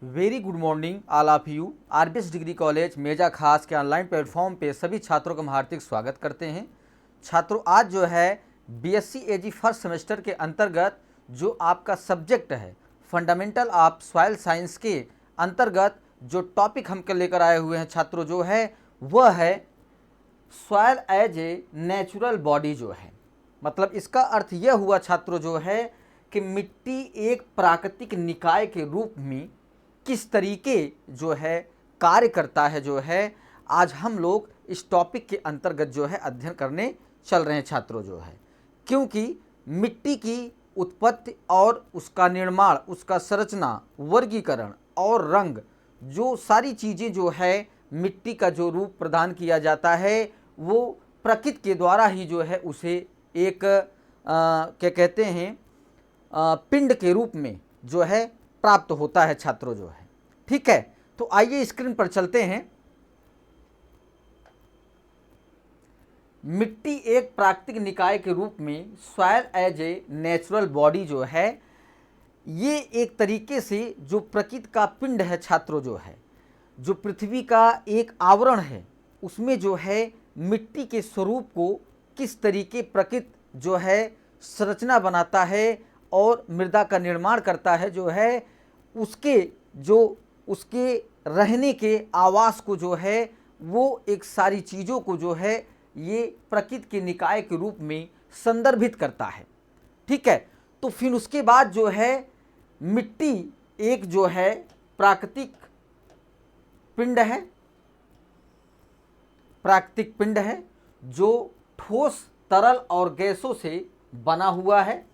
Very good morning all of you. RBS degree college Meja Khas के online platform पे सभी छात्रों का हम हार्दिक स्वागत करते हैं। छात्रों, आज जो है बीएससी एजी फर्स्ट सेमेस्टर के अंतर्गत जो आपका सब्जेक्ट है फंडामेंटल ऑफ सॉइल साइंस के अंतर्गत जो टॉपिक हम लेकर आए हुए हैं छात्रों, जो है वह है soil as a natural body. जो है मतलब इसका अर्थ यह हुआ छात्रों जो है कि मिट्टी एक प्राकृतिक निकाय के रूप में किस तरीके जो है कार्य करता है, जो है आज हम लोग इस टॉपिक के अंतर्गत जो है अध्ययन करने चल रहे हैं छात्रों। जो है क्योंकि मिट्टी की उत्पत्ति और उसका निर्माण, उसका संरचना, वर्गीकरण और रंग, जो सारी चीज़ें जो है मिट्टी का जो रूप प्रदान किया जाता है वो प्रकृति के द्वारा ही जो है उसे एक क्या कहते हैं पिंड के रूप में जो है प्राप्त होता है छात्रों। जो है ठीक है, तो आइए स्क्रीन पर चलते हैं। मिट्टी एक प्राकृतिक निकाय के रूप में soil as a natural body जो है ये एक तरीके से जो प्रकृति का पिंड है छात्रों, जो है जो पृथ्वी का एक आवरण है उसमें जो है मिट्टी के स्वरूप को किस तरीके प्रकृति जो है संरचना बनाता है और मृदा का निर्माण करता है, जो है उसके रहने के आवास को जो है वो एक सारी चीज़ों को जो है ये प्रकृति के निकाय के रूप में संदर्भित करता है। ठीक है, तो फिर उसके बाद जो है मिट्टी एक जो है प्राकृतिक पिंड है, प्राकृतिक पिंड है जो ठोस, तरल और गैसों से बना हुआ है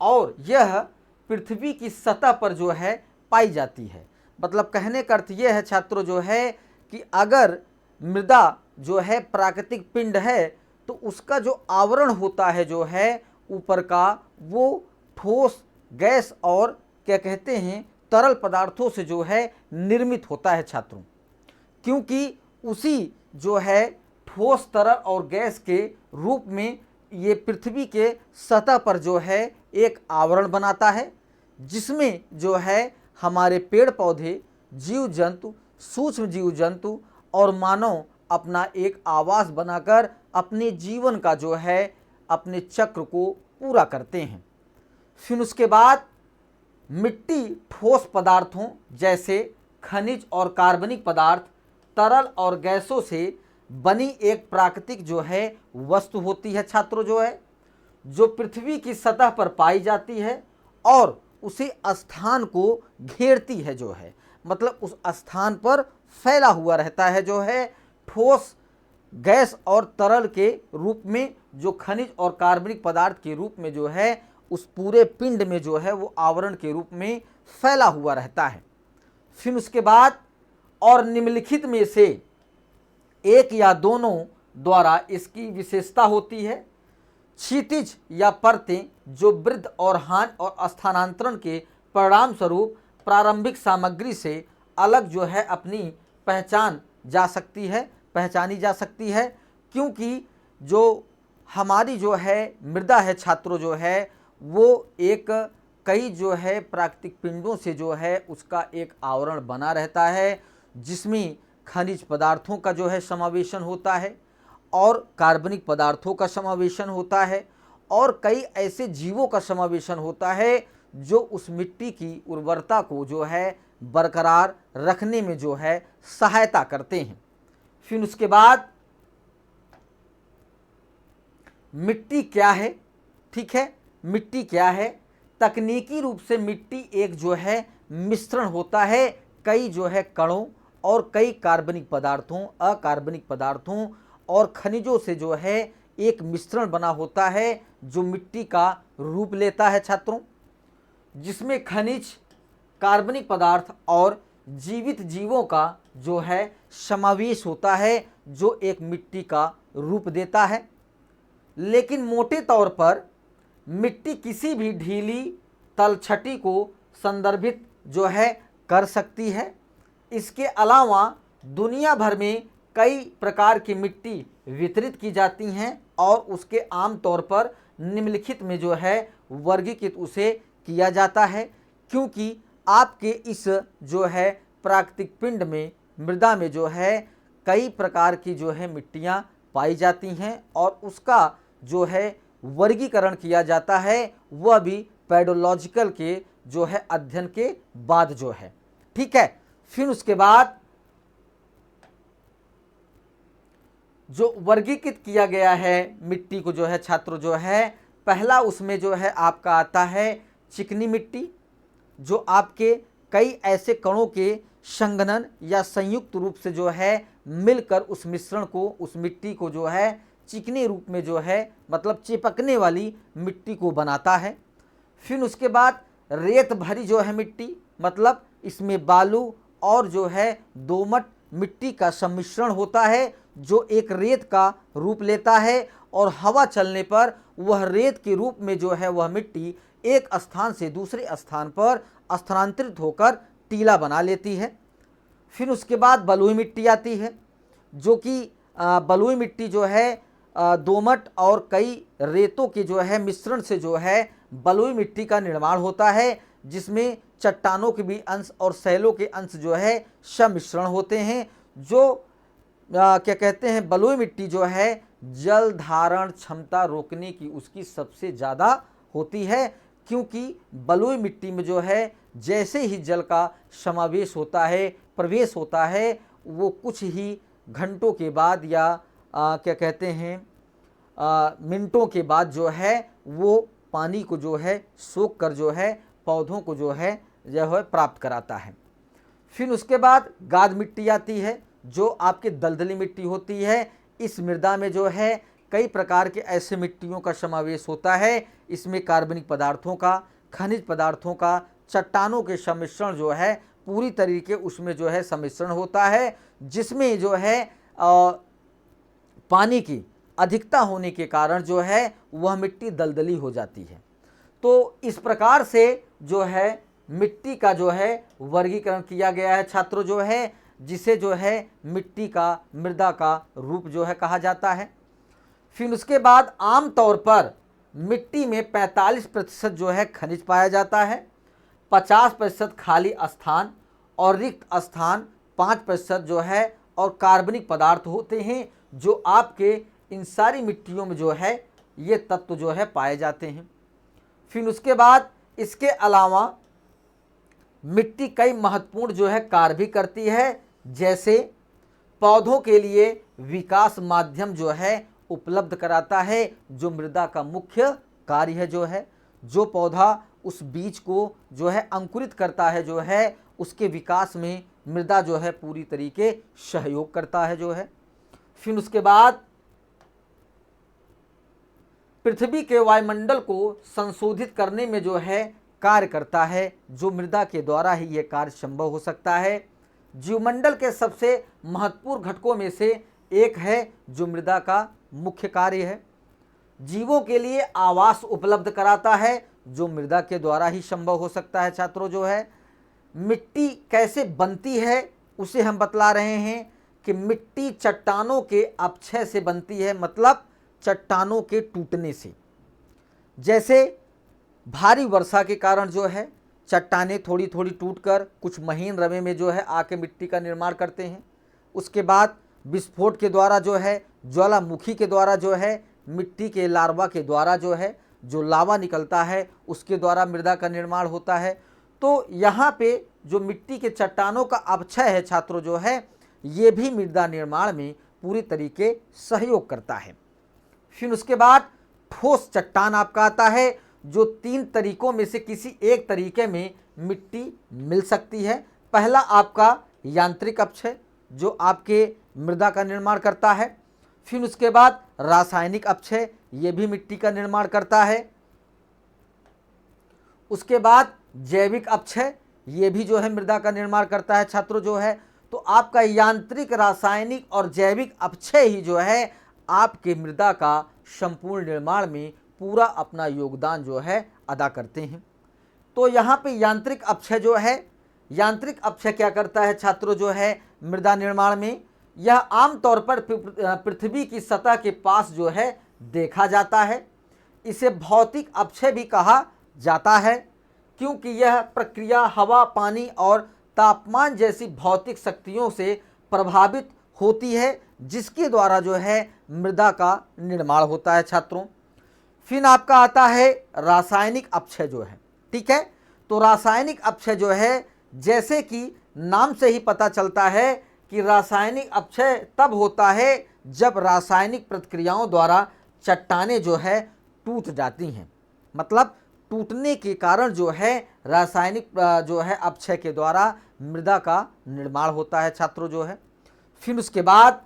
और यह पृथ्वी की सतह पर जो है पाई जाती है। मतलब कहने का अर्थ यह है छात्रों जो है कि अगर मृदा जो है प्राकृतिक पिंड है तो उसका जो आवरण होता है जो है ऊपर का वो ठोस, गैस और क्या कहते हैं तरल पदार्थों से जो है निर्मित होता है छात्रों। क्योंकि उसी जो है ठोस, तरल और गैस के रूप में ये पृथ्वी के सतह पर जो है एक आवरण बनाता है जिसमें जो है हमारे पेड़ पौधे, जीव जंतु, सूक्ष्म जीव जंतु और मानव अपना एक आवास बनाकर अपने जीवन का जो है अपने चक्र को पूरा करते हैं। फिर उसके बाद मिट्टी ठोस पदार्थों जैसे खनिज और कार्बनिक पदार्थ, तरल और गैसों से बनी एक प्राकृतिक जो है वस्तु होती है छात्रों, जो है जो पृथ्वी की सतह पर पाई जाती है और उसी स्थान को घेरती है। जो है मतलब उस स्थान पर फैला हुआ रहता है जो है ठोस, गैस और तरल के रूप में, जो खनिज और कार्बनिक पदार्थ के रूप में जो है उस पूरे पिंड में जो है वो आवरण के रूप में फैला हुआ रहता है। फिर उसके बाद और निम्नलिखित में से एक या दोनों द्वारा इसकी विशेषता होती है। क्षितिज या परतें जो वृद्धि और हानि और स्थानांतरण के परिणाम स्वरूप प्रारंभिक सामग्री से अलग जो है अपनी पहचानी जा सकती है। क्योंकि जो हमारी जो है मृदा है छात्रों, जो है वो एक कई जो है प्राकृतिक पिंडों से जो है उसका एक आवरण बना रहता है जिसमें खनिज पदार्थों का जो है समावेशन होता है और कार्बनिक पदार्थों का समावेशन होता है और कई ऐसे जीवों का समावेशन होता है जो उस मिट्टी की उर्वरता को जो है बरकरार रखने में जो है सहायता करते हैं। फिर उसके बाद मिट्टी क्या है? ठीक है, मिट्टी क्या है? तकनीकी रूप से मिट्टी एक जो है मिश्रण होता है कई जो है कणों और कई कार्बनिक पदार्थों, अकार्बनिक पदार्थों और खनिजों से जो है एक मिश्रण बना होता है जो मिट्टी का रूप लेता है छात्रों, जिसमें खनिज, कार्बनिक पदार्थ और जीवित जीवों का जो है समावेश होता है जो एक मिट्टी का रूप देता है। लेकिन मोटे तौर पर मिट्टी किसी भी ढीली तलछटी को संदर्भित जो है कर सकती है। इसके अलावा दुनिया भर में कई प्रकार की मिट्टी वितरित की जाती हैं और उसके आम तौर पर निम्नलिखित में जो है वर्गीकृत उसे किया जाता है। क्योंकि आपके इस जो है प्राकृतिक पिंड में, मृदा में जो है कई प्रकार की जो है मिट्टियाँ पाई जाती हैं और उसका जो है वर्गीकरण किया जाता है, वह भी पेडोलॉजिकल के जो है अध्ययन के बाद जो है। ठीक है, फिर उसके बाद जो वर्गीकृत किया गया है मिट्टी को जो है छात्रों जो है, पहला उसमें जो है आपका आता है चिकनी मिट्टी, जो आपके कई ऐसे कणों के संघनन या संयुक्त रूप से जो है मिलकर उस मिश्रण को, उस मिट्टी को जो है चिकने रूप में जो है मतलब चिपकने वाली मिट्टी को बनाता है। फिर उसके बाद रेत भरी जो है मिट्टी, मतलब इसमें बालू और जो है दोमट मिट्टी का सम्मिश्रण होता है, जो एक रेत का रूप लेता है और हवा चलने पर वह रेत के रूप में जो है वह मिट्टी एक स्थान से दूसरे स्थान पर स्थानांतरित होकर टीला बना लेती है। फिर उसके बाद बलुई मिट्टी आती है, जो कि बलुई मिट्टी जो है दोमट और कई रेतों के जो है मिश्रण से जो है बलुई मिट्टी का निर्माण होता है, जिसमें चट्टानों के भी अंश और सैलों के अंश जो है सम्मिश्रण होते हैं। जो क्या कहते हैं, बलुई मिट्टी जो है जल धारण क्षमता रोकने की उसकी सबसे ज़्यादा होती है, क्योंकि बलुई मिट्टी में जो है जैसे ही जल का समावेश होता है, प्रवेश होता है, वो कुछ ही घंटों के बाद या क्या कहते हैं मिनटों के बाद जो है वो पानी को जो है सोख कर जो है पौधों को जो है प्राप्त कराता है। फिर उसके बाद गाद मिट्टी आती है, जो आपके दलदली मिट्टी होती है। इस मृदा में जो है कई प्रकार के ऐसे मिट्टियों का समावेश होता है। इसमें कार्बनिक पदार्थों का, खनिज पदार्थों का, चट्टानों के सम्मिश्रण जो है पूरी तरीके उसमें जो है सम्मिश्रण होता है, जिसमें जो है पानी की अधिकता होने के कारण जो है वह मिट्टी दलदली हो जाती है। तो इस प्रकार से जो है मिट्टी का जो है वर्गीकरण किया गया है छात्रों जो है, जिसे जो है मिट्टी का, मृदा का रूप जो है कहा जाता है। फिर उसके बाद आमतौर पर मिट्टी में 45% जो है खनिज पाया जाता है, 50% खाली स्थान और रिक्त स्थान 5% जो है और कार्बनिक पदार्थ होते हैं, जो आपके इन सारी मिट्टियों में जो है ये तत्व जो है पाए जाते हैं। फिर उसके बाद इसके अलावा मिट्टी कई महत्वपूर्ण जो है कार्य भी करती है, जैसे पौधों के लिए विकास माध्यम जो है उपलब्ध कराता है, जो मृदा का मुख्य कार्य है जो है। जो पौधा उस बीज को जो है अंकुरित करता है जो है, उसके विकास में मृदा जो है पूरी तरीके सहयोग करता है जो है। फिर उसके बाद पृथ्वी के वायुमंडल को संशोधित करने में जो है कार्य करता है, जो मृदा के द्वारा ही यह कार्य संभव हो सकता है। जीवमंडल के सबसे महत्वपूर्ण घटकों में से एक है जो मृदा का मुख्य कार्य है। जीवों के लिए आवास उपलब्ध कराता है, जो मृदा के द्वारा ही संभव हो सकता है छात्रों जो है। मिट्टी कैसे बनती है उसे हम बतला रहे हैं कि मिट्टी चट्टानों के अपक्षय से बनती है, मतलब चट्टानों के टूटने से। जैसे भारी वर्षा के कारण जो है चट्टानें थोड़ी थोड़ी टूटकर कुछ महीन रवे में जो है आके मिट्टी का निर्माण करते हैं। उसके बाद विस्फोट के द्वारा जो है, ज्वालामुखी के द्वारा जो है, मिट्टी के लार्वा के द्वारा जो है जो लावा निकलता है उसके द्वारा मृदा का निर्माण होता है। तो यहाँ पे जो मिट्टी के चट्टानों का अपक्षय है छात्रों जो है, ये भी मृदा निर्माण में पूरी तरीके सहयोग करता है। फिर उसके बाद ठोस चट्टान आपका आता है, जो 3 तरीकों में से किसी एक तरीके में मिट्टी मिल सकती है। पहला आपका यांत्रिक अपक्षय, जो आपके मृदा का निर्माण करता है। फिर उसके बाद रासायनिक अपक्षय, ये भी मिट्टी का निर्माण करता है। उसके बाद जैविक अपक्षय, ये भी जो है मृदा का निर्माण करता है छात्रों जो है। तो आपका यांत्रिक, रासायनिक और जैविक अपक्षय ही जो है आपके मृदा का संपूर्ण निर्माण में पूरा अपना योगदान जो है अदा करते हैं। तो यहाँ पे यांत्रिक अपक्षय जो है, यांत्रिक अपक्षय क्या करता है छात्रों जो है मृदा निर्माण में, यह आमतौर पर पृथ्वी की सतह के पास जो है देखा जाता है। इसे भौतिक अपक्षय भी कहा जाता है। क्योंकि यह प्रक्रिया हवा, पानी और तापमान जैसी भौतिक शक्तियों से प्रभावित होती है, जिसके द्वारा जो है मृदा का निर्माण होता है छात्रों। फिर आपका आता है रासायनिक अपक्षय जो है, ठीक है। तो रासायनिक अपक्षय जो है, जैसे कि नाम से ही पता चलता है कि रासायनिक अपक्षय तब होता है जब रासायनिक प्रतिक्रियाओं द्वारा चट्टानें जो है टूट जाती हैं। मतलब टूटने के कारण जो है रासायनिक जो है अपक्षय के द्वारा मृदा का निर्माण होता है छात्रों जो है। फिर उसके बाद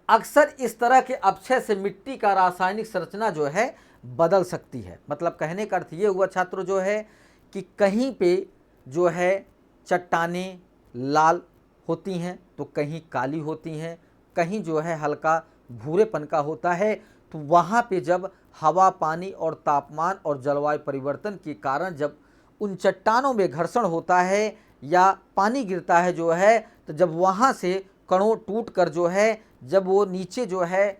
अक्सर इस तरह के अपक्षय से मिट्टी का रासायनिक संरचना जो है बदल सकती है। मतलब कहने का अर्थ ये हुआ छात्रों जो है कि कहीं पे जो है चट्टानें लाल होती हैं तो कहीं काली होती हैं, कहीं जो है हल्का भूरेपन का होता है। तो वहाँ पे जब हवा, पानी और तापमान और जलवायु परिवर्तन के कारण जब उन चट्टानों में घर्षण होता है या पानी गिरता है जो है, तो जब वहाँ से कणों टूट कर जो है जब वो नीचे जो है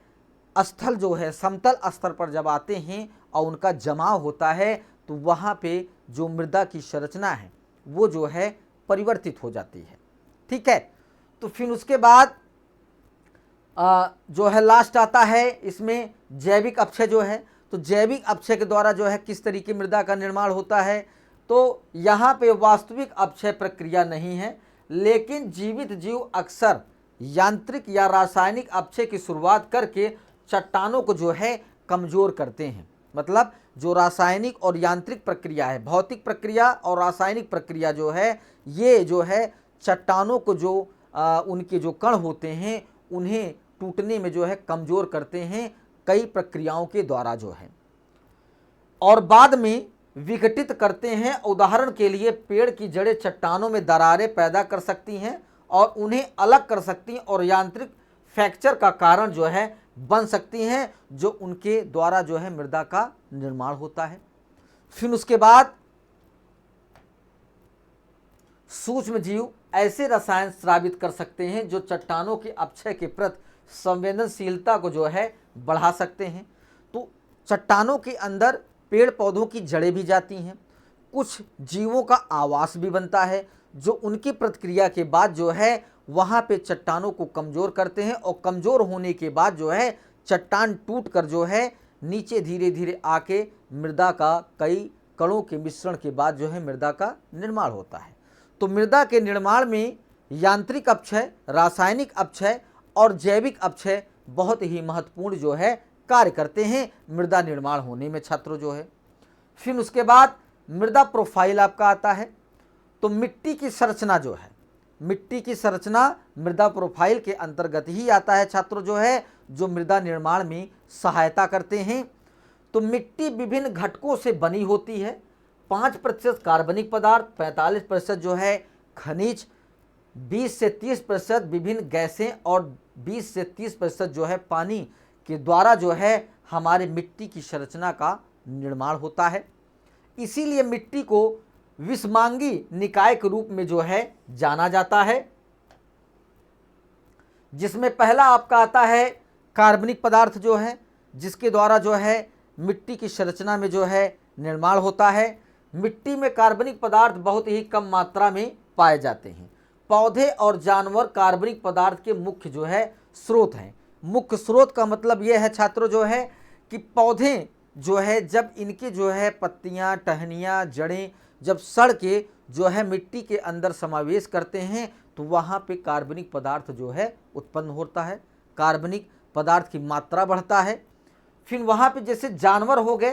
स्थल जो है समतल स्तर पर जब आते हैं और उनका जमाव होता है, तो वहाँ पे जो मृदा की संरचना है वो जो है परिवर्तित हो जाती है, ठीक है। तो फिर उसके बाद जो है लास्ट आता है इसमें जैविक अपक्षय जो है। तो जैविक अपक्षय के द्वारा जो है किस तरीके मृदा का निर्माण होता है, तो यहाँ पे वास्तविक अपक्षय प्रक्रिया नहीं है, लेकिन जीवित जीव अक्सर यांत्रिक या रासायनिक अपक्षय की शुरुआत करके चट्टानों को जो है कमज़ोर करते हैं। मतलब जो रासायनिक और यांत्रिक प्रक्रिया है, भौतिक प्रक्रिया और रासायनिक प्रक्रिया जो है, ये जो है चट्टानों को जो उनके जो कण होते हैं उन्हें टूटने में जो है कमज़ोर करते हैं कई प्रक्रियाओं के द्वारा जो है, और बाद में विघटित करते हैं। उदाहरण के लिए पेड़ की जड़ें चट्टानों में दरारें पैदा कर सकती हैं और उन्हें अलग कर सकती हैं और यांत्रिक फ्रैक्चर का कारण जो है बन सकती हैं, जो उनके द्वारा जो है मृदा का निर्माण होता है। फिर उसके बाद सूक्ष्म जीव ऐसे रसायन स्रावित कर सकते हैं जो चट्टानों के अपक्षय के प्रति संवेदनशीलता को जो है बढ़ा सकते हैं। तो चट्टानों के अंदर पेड़ पौधों की जड़ें भी जाती हैं, कुछ जीवों का आवास भी बनता है जो उनकी प्रतिक्रिया के बाद जो है वहाँ पे चट्टानों को कमज़ोर करते हैं, और कमज़ोर होने के बाद जो है चट्टान टूट कर जो है नीचे धीरे धीरे आके मृदा का कई कणों के मिश्रण के बाद जो है मृदा का निर्माण होता है। तो मृदा के निर्माण में यांत्रिक अपक्षय, रासायनिक अपक्षय और जैविक अपक्षय बहुत ही महत्वपूर्ण जो है कार्य करते हैं मृदा निर्माण होने में छात्रों जो है। फिर उसके बाद मृदा प्रोफाइल आपका आता है। तो मिट्टी की संरचना जो है, मिट्टी की संरचना मृदा प्रोफाइल के अंतर्गत ही आता है छात्रों जो है, जो मृदा निर्माण में सहायता करते हैं। तो मिट्टी विभिन्न घटकों से बनी होती है। 5% कार्बनिक पदार्थ, 45% जो है खनिज, 20 से 30% विभिन्न गैसें और 20 से 30% जो है पानी के द्वारा जो है हमारे मिट्टी की संरचना का निर्माण होता है। इसीलिए मिट्टी को विषमांगी निकाय के रूप में जो है जाना जाता है, जिसमें पहला आपका आता है कार्बनिक पदार्थ जो है, जिसके द्वारा जो है मिट्टी की संरचना में जो है निर्माण होता है। मिट्टी में कार्बनिक पदार्थ बहुत ही कम मात्रा में पाए जाते हैं। पौधे और जानवर कार्बनिक पदार्थ के मुख्य जो है स्रोत हैं। मुख्य स्रोत का मतलब ये है छात्रों जो है कि पौधे जो है जब इनके जो है पत्तियां, टहनियाँ, जड़ें जब सड़ के जो है मिट्टी के अंदर समावेश करते हैं तो वहाँ पे कार्बनिक पदार्थ जो है उत्पन्न होता है, कार्बनिक पदार्थ की मात्रा बढ़ता है। फिर वहाँ पे जैसे जानवर हो गए,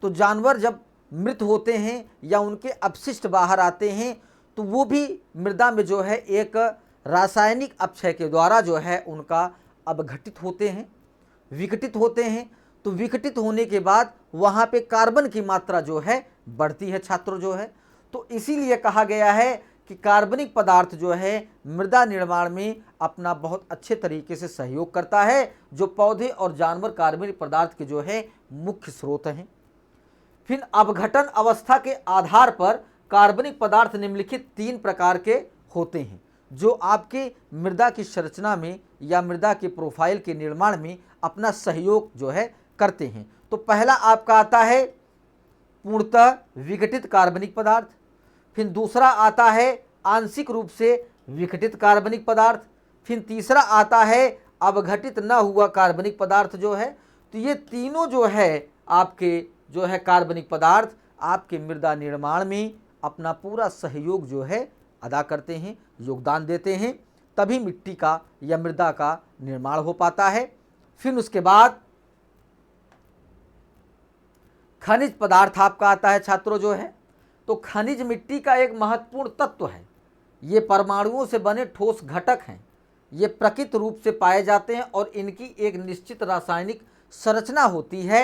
तो जानवर जब मृत होते हैं या उनके अपशिष्ट बाहर आते हैं तो वो भी मृदा में जो है एक रासायनिक अपक्षय के द्वारा जो है उनका अपघटित होते हैं, विघटित होते हैं। तो विघटित होने के बाद वहाँ पे कार्बन की मात्रा जो है बढ़ती है छात्रों जो है। तो इसीलिए कहा गया है कि कार्बनिक पदार्थ जो है मृदा निर्माण में अपना बहुत अच्छे तरीके से सहयोग करता है, जो पौधे और जानवर कार्बनिक पदार्थ के जो है मुख्य स्रोत हैं। फिर अपघटन अवस्था के आधार पर कार्बनिक पदार्थ निम्नलिखित 3 प्रकार के होते हैं, जो आपके मृदा की संरचना में या मृदा के प्रोफाइल के निर्माण में अपना सहयोग जो है करते हैं। तो पहला आपका आता है पूर्णतः विघटित कार्बनिक पदार्थ। फिर दूसरा आता है आंशिक रूप से विघटित कार्बनिक पदार्थ। फिर तीसरा आता है अवघटित न हुआ कार्बनिक पदार्थ जो है। तो ये तीनों जो है आपके जो है कार्बनिक पदार्थ आपके मृदा निर्माण में अपना पूरा सहयोग जो है अदा करते हैं, योगदान देते हैं, तभी मिट्टी का या मृदा का निर्माण हो पाता है। फिर उसके बाद खनिज पदार्थ आपका आता है छात्रों जो है। तो खनिज मिट्टी का एक महत्वपूर्ण तत्व है। ये परमाणुओं से बने ठोस घटक हैं। ये प्रकृति रूप से पाए जाते हैं और इनकी एक निश्चित रासायनिक संरचना होती है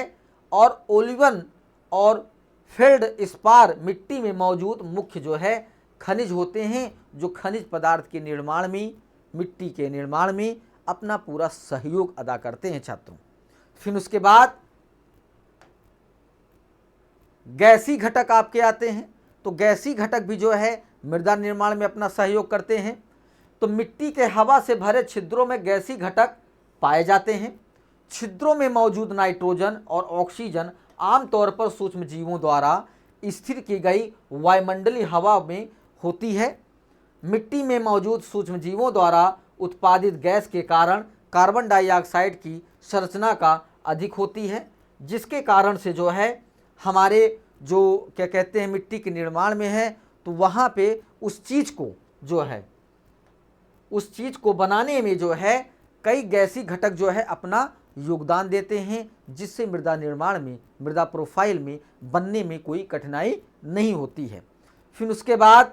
और ओलिवन और फेल्ड स्पार मिट्टी में मौजूद मुख्य जो है खनिज होते हैं, जो खनिज पदार्थ के निर्माण में, मिट्टी के निर्माण में अपना पूरा सहयोग अदा करते हैं छात्रों। फिर उसके बाद गैसी घटक आपके आते हैं। तो गैसी घटक भी जो है मृदा निर्माण में अपना सहयोग करते हैं। तो मिट्टी के हवा से भरे छिद्रों में गैसी घटक पाए जाते हैं। छिद्रों में मौजूद नाइट्रोजन और ऑक्सीजन आमतौर पर सूक्ष्म जीवों द्वारा स्थिर की गई वायुमंडलीय हवा में होती है। मिट्टी में मौजूद सूक्ष्म जीवों द्वारा उत्पादित गैस के कारण कार्बन डाइऑक्साइड की संरचना का अधिक होती है, जिसके कारण से जो है हमारे जो क्या कहते हैं मिट्टी के निर्माण में है, तो वहाँ पे उस चीज़ को जो है उस चीज़ को बनाने में जो है कई गैसी घटक जो है अपना योगदान देते हैं, जिससे मृदा निर्माण में, मृदा प्रोफाइल में बनने में कोई कठिनाई नहीं होती है। फिर उसके बाद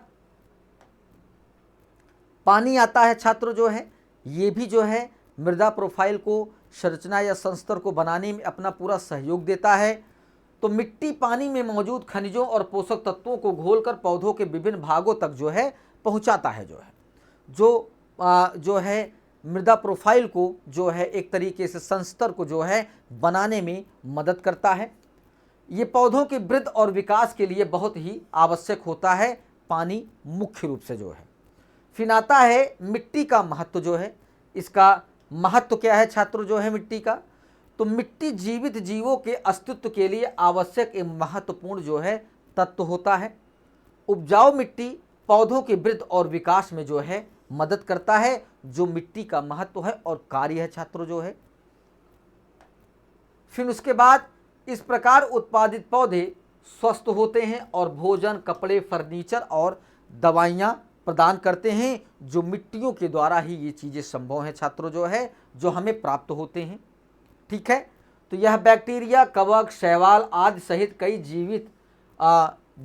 पानी आता है छात्रों जो है। ये भी जो है मृदा प्रोफाइल को, संरचना या संस्तर को बनाने में अपना पूरा सहयोग देता है। तो मिट्टी पानी में मौजूद खनिजों और पोषक तत्वों को घोलकर पौधों के विभिन्न भागों तक जो है पहुंचाता है, जो है मृदा प्रोफाइल को जो है एक तरीके से संस्तर को जो है बनाने में मदद करता है। ये पौधों के वृद्धि और विकास के लिए बहुत ही आवश्यक होता है पानी, मुख्य रूप से जो है। फिर आता है मिट्टी का महत्व जो है। इसका महत्व क्या है छात्रों जो है मिट्टी का? तो मिट्टी जीवित जीवों के अस्तित्व के लिए आवश्यक एक महत्वपूर्ण जो है तत्व होता है। उपजाऊ मिट्टी पौधों के वृद्धि और विकास में जो है मदद करता है, जो मिट्टी का महत्व है और कार्य है छात्रों जो है। फिर उसके बाद इस प्रकार उत्पादित पौधे स्वस्थ होते हैं और भोजन, कपड़े, फर्नीचर और दवाइयाँ प्रदान करते हैं, जो मिट्टियों के द्वारा ही ये चीज़ें संभव हैं छात्रों जो है, जो हमें प्राप्त होते हैं। ठीक है, तो यह बैक्टीरिया, कवक, शैवाल आदि सहित कई जीवित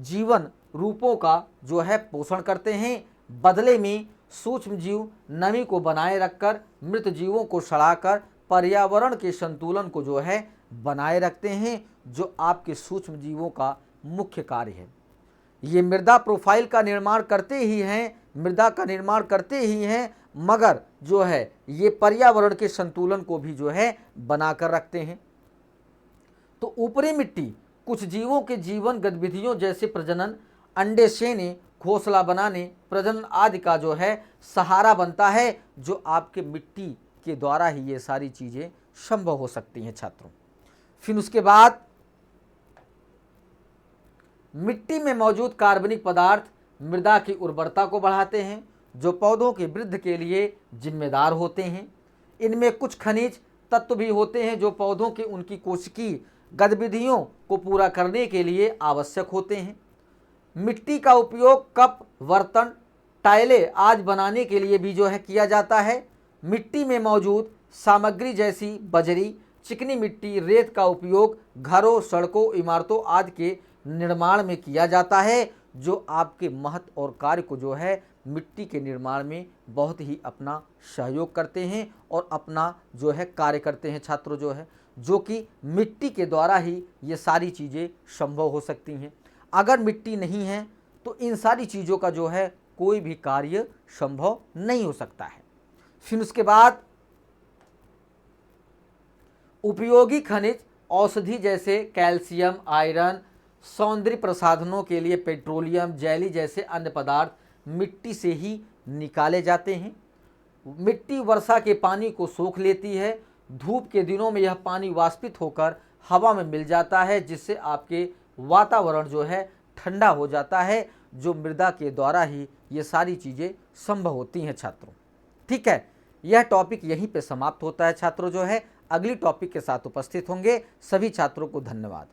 जीवन रूपों का जो है पोषण करते हैं। बदले में सूक्ष्म जीव नमी को बनाए रखकर मृत जीवों को सड़ाकर पर्यावरण के संतुलन को जो है बनाए रखते हैं, जो आपके सूक्ष्म जीवों का मुख्य कार्य है। ये मृदा प्रोफाइल का निर्माण करते ही हैं, मृदा का निर्माण करते ही हैं, मगर जो है ये पर्यावरण के संतुलन को भी जो है बनाकर रखते हैं। तो ऊपरी मिट्टी कुछ जीवों के जीवन गतिविधियों जैसे प्रजनन, अंडे सेने, घोंसला बनाने, प्रजनन आदि का जो है सहारा बनता है, जो आपके मिट्टी के द्वारा ही ये सारी चीज़ें संभव हो सकती हैं छात्रों। फिर उसके बाद मिट्टी में मौजूद कार्बनिक पदार्थ मृदा की उर्वरता को बढ़ाते हैं, जो पौधों की वृद्धि के लिए जिम्मेदार होते हैं। इनमें कुछ खनिज तत्व भी होते हैं जो पौधों के उनकी कोशिकीय गतिविधियों को पूरा करने के लिए आवश्यक होते हैं। मिट्टी का उपयोग कप, बर्तन, टाइलें आदि बनाने के लिए भी जो है किया जाता है। मिट्टी में मौजूद सामग्री जैसी बजरी, चिकनी मिट्टी, रेत का उपयोग घरों, सड़कों, इमारतों आदि के निर्माण में किया जाता है, जो आपके महत्व और कार्य को जो है मिट्टी के निर्माण में बहुत ही अपना सहयोग करते हैं और अपना जो है कार्य करते हैं छात्रों जो है, जो कि मिट्टी के द्वारा ही ये सारी चीज़ें संभव हो सकती हैं। अगर मिट्टी नहीं है तो इन सारी चीज़ों का जो है कोई भी कार्य संभव नहीं हो सकता है। फिर उसके बाद उपयोगी खनिज औषधि जैसे कैल्शियम, आयरन, सौंदर्य प्रसाधनों के लिए पेट्रोलियम, जेली जैसे अन्य पदार्थ मिट्टी से ही निकाले जाते हैं। मिट्टी वर्षा के पानी को सोख लेती है। धूप के दिनों में यह पानी वाष्पित होकर हवा में मिल जाता है, जिससे आपके वातावरण जो है ठंडा हो जाता है, जो मृदा के द्वारा ही ये सारी चीज़ें संभव होती हैं छात्रों। ठीक है, यह टॉपिक यहीं पे समाप्त होता है छात्रों। जो है अगली टॉपिक के साथ उपस्थित होंगे। सभी छात्रों को धन्यवाद।